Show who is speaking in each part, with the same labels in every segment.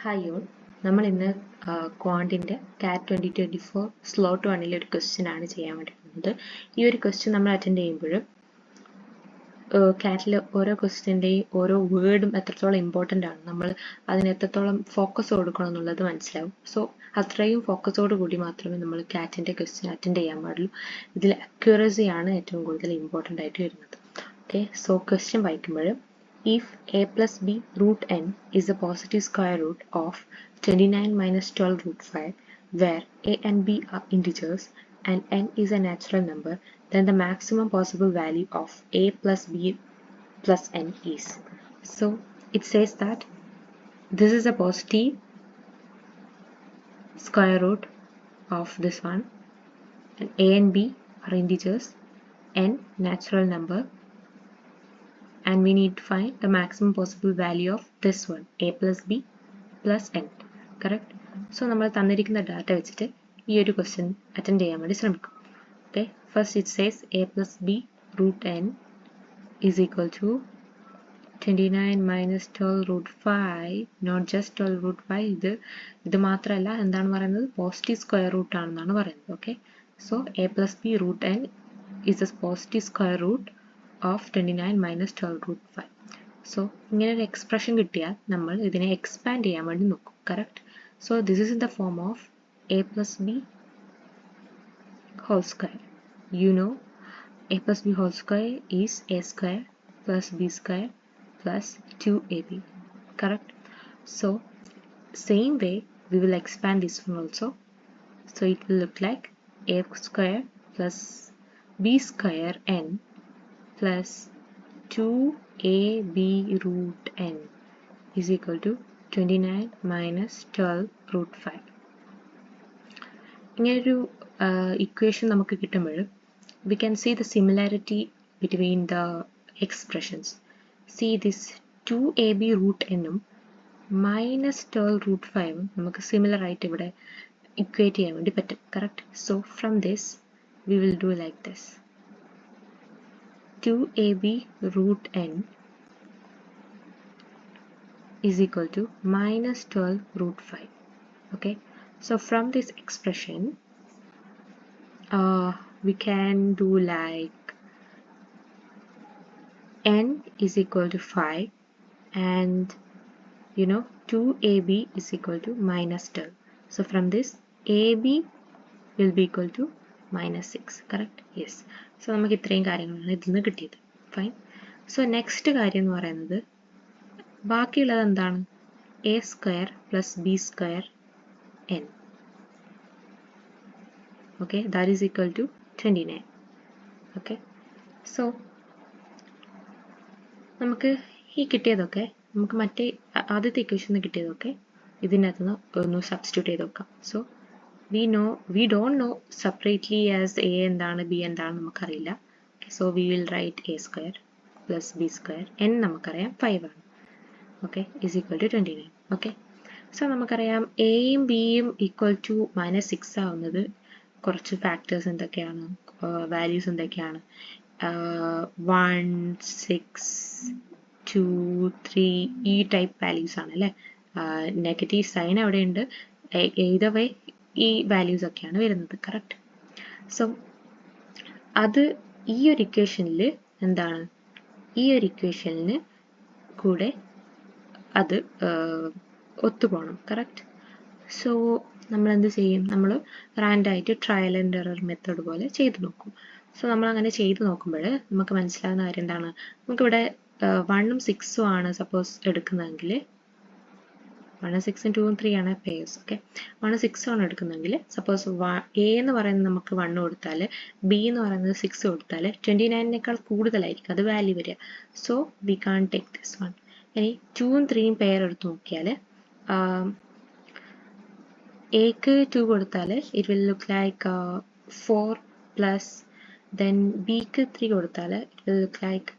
Speaker 1: Hi all, നമ്മൾ ഇന്ന് ക്വാണ്ടിൻ്റെ കാറ്റ് 2024 സ്ലോട്ട് 1 ഒരു ക്വസ്റ്റ്യൻ ആണ് ചെയ്യാൻ വേണ്ടി പോകുന്നത്. ഈ ഒരു ക്വസ്റ്റ്യൻ നമ്മൾ അറ്റൻഡ് ചെയ്യുമ്പോൾ കാറ്റിൽ ഓരോ ക്വസ്റ്റ്യൻ്റെയും ഓരോ വേർഡും എത്രത്തോളം ഇമ്പോർട്ടൻ്റ് ആണ്, നമ്മൾ അതിന് എത്രത്തോളം ഫോക്കസ് കൊടുക്കണം എന്നുള്ളത് മനസ്സിലാവും. സോ അത്രയും ഫോക്കസോട് കൂടി മാത്രമേ നമ്മൾ കാറ്റിൻ്റെ ക്വസ്റ്റ്യൻ അറ്റൻഡ് ചെയ്യാൻ പാടുള്ളൂ. ഇതിൽ അക്യൂറസി ആണ് ഏറ്റവും കൂടുതൽ ഇമ്പോർട്ടൻ്റ് ആയിട്ട് വരുന്നത്. ഓക്കെ, സോ ക്വസ്റ്റ്യൻ വായിക്കുമ്പോൾ if a plus b root n is the positive square root of 29 minus 12 root 5, where a and b are integers and n is a natural number, then the maximum possible value of a plus b plus n is. So it says that this is a positive square root of this one, and a and b are integers, n natural number, and we need to find the maximum possible value of this one, a plus b plus n. Correct? So നമ്മൾ തന്നിരിക്കുന്ന data വെച്ചിട്ട് ഈ ഒരു question attend ചെയ്യാൻ വേണ്ടി ശ്രമിക്കും. Okay, first it says a plus b root n is equal to 29 minus 12 root 5, not just 12 root 5, ഇത് മാത്രമല്ല എന്താണ് പറയുന്നത്, പോസിറ്റീവ് സ്ക്വയർ റൂട്ട് ആണെന്നാണ് പറയുന്നത്. Okay, so a plus b root n is a positive square root of 29 minus 12 root 5. So ഇങ്ങനെ ഒരു expression കിട്ടിയാൽ നമ്മൾ ഇതിനെ എക്സ്പാൻഡ് ചെയ്യാൻ വേണ്ടി നോക്കും. Correct? So this is in the form of a plus b whole square. You know a plus b whole square is a square plus b square plus 2ab. Correct? So same way we will expand this one also. So it will look like a square plus b square n plus 2ab root n is equal to 29 minus 12 root 5. ഇങ്ങനൊരു equation നമുക്ക് കിട്ടുമ്പോൾ we can see the similarity between the expressions. See this 2ab root n-ഉം minus 12 root 5-ഉം നമുക്ക് similar ആയിട്ട് ഇവിടെ equate ചെയ്യാൻ വേണ്ടി പറ്റും. Correct? So from this we will do like this. 2ab root n is equal to minus 12 root 5. Okay, so from this expression we can do like n is equal to 5 and 2ab is equal to minus 12. So from this ab will be equal to minus 6. Correct? Yes. So നമുക്ക് ഇത്രയും കാര്യങ്ങളാണ് ഇതിൽ നിന്ന് കിട്ടിയത്. Fine. So next കാര്യം എന്ന് പറയുന്നത് ബാക്കിയുള്ളത് എന്താണ്? A square plus b square n. Okay, that is equal to 29. Okay, so നമുക്ക് ഈ കിട്ടിയതൊക്കെ നമുക്ക് മറ്റേ ആദ്യത്തെ ഇക്വേഷനിൽ കിട്ടിയതൊക്കെ ഇതിനകത്ത് നിന്ന് ഒന്ന് സബ്സ്റ്റിറ്റ്യൂട്ട് ചെയ്ത് നോക്കാം. So we don't know separately as a എന്താണ് b എന്താണ് നമുക്കറിയില്ല. So we will write a square plus b square, n നമുക്കറിയാം 5 ആണ്. Okay, is equal to 29. Okay, so നമുക്കറിയാം എയും ബിയും ഈക്വൽ ടു മൈനസ് 6 ആവുന്നത് കുറച്ച് ഫാക്ടേഴ്സ് എന്തൊക്കെയാണ്, വാല്യൂസ് എന്തൊക്കെയാണ്? 1, 6, 2, 3 ഈ ടൈപ്പ് വാല്യൂസ് ആണ് അല്ലേ. നെഗറ്റീവ് സൈൻ അവിടെയുണ്ട്. either way ഈ വാല്യൂസ് ഒക്കെയാണ് വരുന്നത്. കറക്റ്റ്? സോ അത് ഈ ഒരു ഇക്വേഷനിൽ എന്താണ്, ഈ ഒരു ഇക്വേഷനിന് കൂടെ അത് ഒത്തുപോകണം. കറക്റ്റ്? സോ നമ്മൾ എന്ത് ചെയ്യും, നമ്മൾ റാൻഡായിട്ട് ട്രയൽ ആൻഡ് എറർ മെത്തേഡ് പോലെ ചെയ്ത് നോക്കും. സോ നമ്മൾ അങ്ങനെ ചെയ്ത് നോക്കുമ്പോൾ നമുക്ക് മനസ്സിലാകുന്ന കാര്യം എന്താണ്, നമുക്കിവിടെ 1ഉം 6ഉം ആണ് സപ്പോസ് എടുക്കുന്നതെങ്കിൽ 1, 6, 2, 3 ആണ് പേഴ്സ്. ഓക്കെ, 1, 6 ആണ് എടുക്കുന്നതെങ്കിൽ സപ്പോസ് എ എന്ന് പറയുന്നത് നമുക്ക് 1 കൊടുത്താൽ ബി എന്ന് പറയുന്നത് 6 കൊടുത്താൽ 29നേക്കാൾ കൂടുതലായിരിക്കും അത് വാല്യൂ വരിക. So we can take this one. ഇനി 2ഉം 3ഉം പെയർ എടുത്ത് നോക്കിയാൽ എക്ക് 2 കൊടുത്താൽ it will look like 4 plus then ബിക്ക് 3 കൊടുത്താൽ it will look like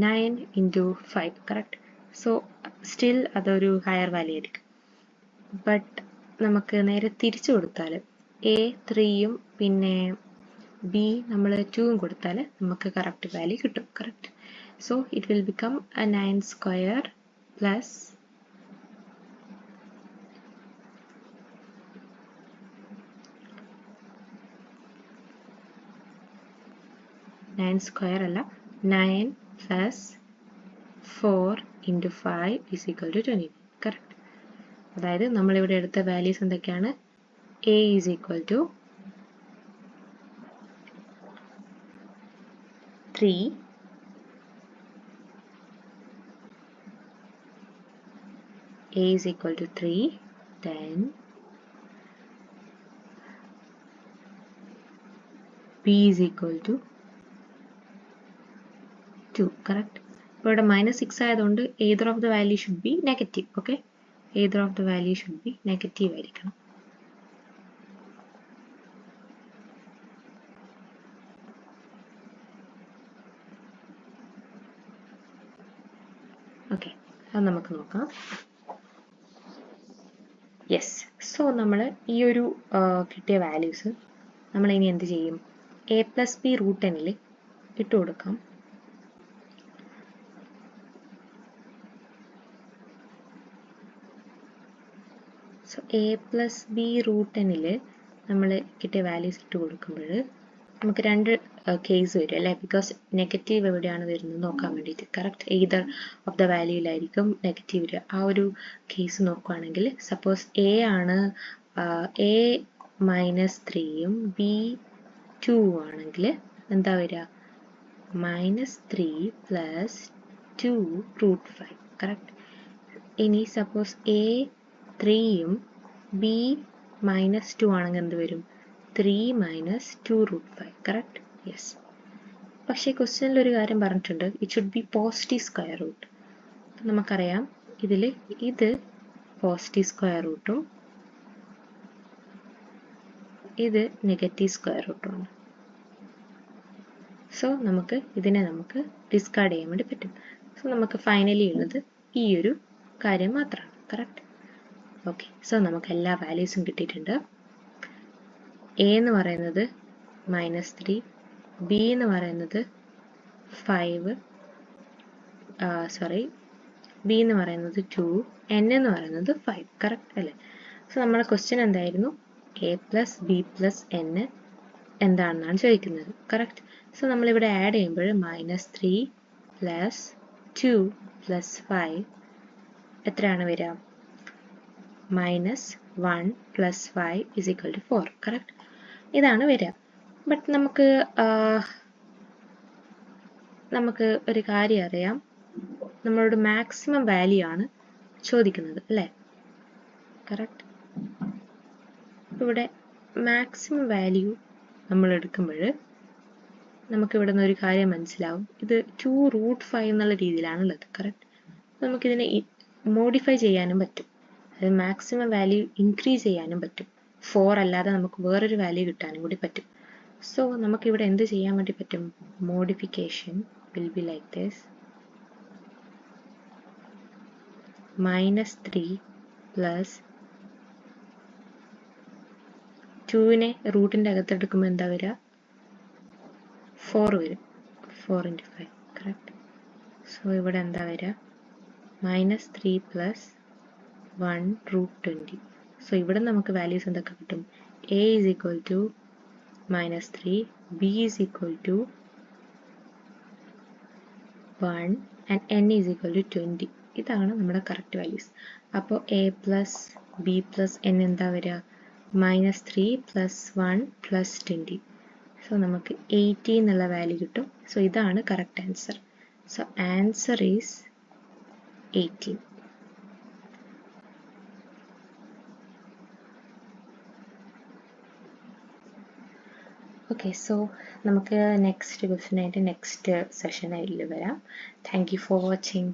Speaker 1: 9 into 5. Correct? So still അതൊരു ഹയർ വാല്യൂ ആയിരിക്കും. ബട്ട് നമുക്ക് നേരെ തിരിച്ചു കൊടുത്താൽ എ 3ഉം പിന്നെ ബി നമ്മൾ 2ഉം കൊടുത്താൽ നമുക്ക് കറക്റ്റ് വാല്യൂ കിട്ടും. Correct? So it will become 9 square plus 9 square അല്ല 9 plus 4 into 5 is equal to 20. Correct. അതായത് നമ്മളിവിടെ എടുത്ത വാല്യൂസ് എന്തൊക്കെയാണ്? A is equal to 3, A is equal to 3, then B is equal to 2, correct? But -6 ആയതുകൊണ്ട് either of the value should be negative, okay? Either of the value should be negative ആയിരിക്കണം. Okay, അത് നമുക്ക് നോക്കാം. Yes, so നമ്മൾ ഈ ഒരു കിട്ടിയ values നമ്മൾ ഇനി എന്ത് ചെയ്യും? a+b√n ഇട്ട് കൊടുക്കാം. സോ a+b√n നമ്മൾ കിട്ടിയ വാല്യൂസ് ഇട്ട് കൊടുക്കുമ്പോൾ നമുക്ക് രണ്ട് കേസ് വരും അല്ലേ? ബിക്കോസ് നെഗറ്റീവ് എവിടെയാണ് വരുന്നത് നോക്കാൻ വേണ്ടിയിട്ട്. കറക്റ്റ്, എയ്തർ ഓഫ് ദ വാല്യൂയിലായിരിക്കും നെഗറ്റീവ് വരിക. ആ ഒരു കേസ് നോക്കുകയാണെങ്കിൽ സപ്പോസ് എ ആണ് a -3യും b 2 ആണെങ്കിൽ എന്താ വരിക? -3 + 2√5. കറക്റ്റ്. ഇനി സപ്പോസ് a 3യും b -2 ആണെങ്കിൽ എന്ത് വരും? 3 - 2√5. കറക്റ്റ്? യെസ്. പക്ഷേ ക്വസ്റ്റ്യനിൽ ഒരു കാര്യം പറഞ്ഞിട്ടുണ്ട്, it should be positive square root. നമുക്കറിയാം ഇതിൽ ഇത് പോസിറ്റീവ് സ്ക്വയർ റൂട്ടും ഇത് നെഗറ്റീവ് സ്ക്വയർ റൂട്ടുമാണ്. സോ നമുക്ക് ഇതിനെ ഡിസ്കാർഡ് ചെയ്യാൻ വേണ്ടി പറ്റും. സോ നമുക്ക് ഫൈനലി ഉള്ളത് ഈ ഒരു കാര്യം മാത്രമാണ്. കറക്റ്റ്? ഓക്കെ, സോ നമുക്ക് എല്ലാ വാല്യൂസും കിട്ടിയിട്ടുണ്ട്. എ എന്ന് പറയുന്നത് -3, ബി എന്ന് പറയുന്നത് 5, ബി എന്ന് പറയുന്നത് 2, എൻ എന്ന് പറയുന്നത് 5. കറക്റ്റ് അല്ലേ? സോ നമ്മുടെ ക്വസ്റ്റ്യൻ എന്തായിരുന്നു? a+b+n എന്താണെന്നാണ് ചോദിക്കുന്നത്. കറക്റ്റ്. സോ നമ്മളിവിടെ ആഡ് ചെയ്യുമ്പോൾ -3 + 2 + 5 എത്രയാണ് വരിക? -1 + 5 = 4. കറക്റ്റ്? ഇതാണ് വരിക. ബട്ട് നമുക്ക് ഒരു കാര്യം അറിയാം, നമ്മളോട് മാക്സിമം വാല്യൂ ആണ് ചോദിക്കുന്നത് അല്ലേ? കറക്റ്റ്. ഇവിടെ മാക്സിമം വാല്യൂ നമ്മൾ എടുക്കുമ്പോൾ നമുക്കിവിടെ നിന്ന് ഒരു കാര്യം മനസ്സിലാവും, ഇത് 2√5 എന്നുള്ള രീതിയിലാണുള്ളത്. കറക്റ്റ്. നമുക്കിതിനെ മോഡിഫൈ ചെയ്യാനും പറ്റും, അത് മാക്സിമം വാല്യൂ ഇൻക്രീസ് ചെയ്യാനും പറ്റും. 4 അല്ലാതെ നമുക്ക് വേറൊരു വാല്യൂ കിട്ടാനും കൂടി പറ്റും. സോ നമുക്കിവിടെ എന്ത് ചെയ്യാൻ വേണ്ടി പറ്റും? Modification will be like this: -3 + 2നെ റൂട്ടിൻ്റെ അകത്തെടുക്കുമ്പോൾ എന്താ വരിക? 4 വരും. 4 × 5. കറക്റ്റ്. സോ ഇവിടെ എന്താ വരിക? -3 + 1√20. സോ ഇവിടെ നമുക്ക് വാല്യൂസ് എന്തൊക്കെ കിട്ടും? a is equal to -3, b is equal to 1 and n is equal to 20. ഇതാണ് നമ്മുടെ കറക്റ്റ് വാല്യൂസ്. അപ്പോൾ a + b + n എന്താ വരിക? -3 + 1 + 20. സോ നമുക്ക് 80 എന്നുള്ള വാല്യൂ കിട്ടും. സോ ഇതാണ് correct answer. So answer is 18. Okay, so നമുക്ക് നെക്സ്റ്റ് ക്വസ്റ്റ്യനായിട്ട് നെക്സ്റ്റ് സെഷനായിട്ട് വരാം. Thank you for watching.